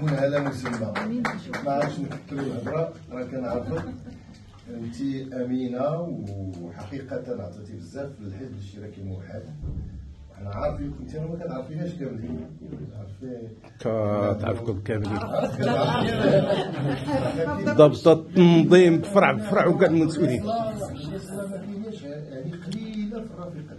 نسمونها لا مسمى. ما عادش نكثروا الهضره، راه كنعرفك انت امينه وحقيقه عطيتي بزاف للحزب الاشتراكي الموحد. انا عارفين انت ما كتعرفيناش كاملين، كتعرفكم كاملين ضبط التنظيم بفرع بفرع وكاع المسؤولين. ما كايناش يعني قليله في الرفيقات.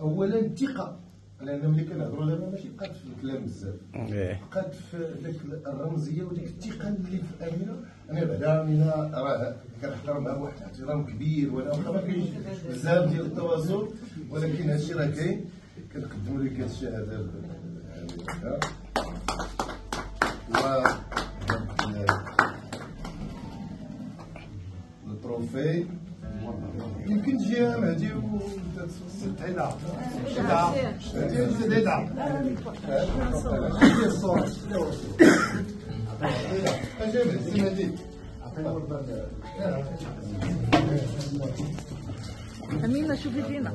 اولا الثقه، لان ملي كنهضروا دابا ماشي بقات في الكلام بزاف، بقات في ذاك الرمزيه وديك الثقه اللي في امينه. انا بعدا امينه راه كنحترمها بواحد الاحترام كبير، وانا واخا ما كاينش بزاف ديال التواصل، ولكن هادشي راه كاين. كنقدم لك هاد الشهاده هذه و التروفي. يمكن تجي مهدي وتتعيدها أمينة شوفي فينا.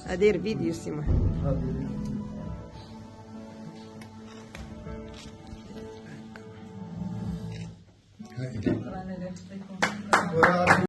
أدير فيديو سي محمد.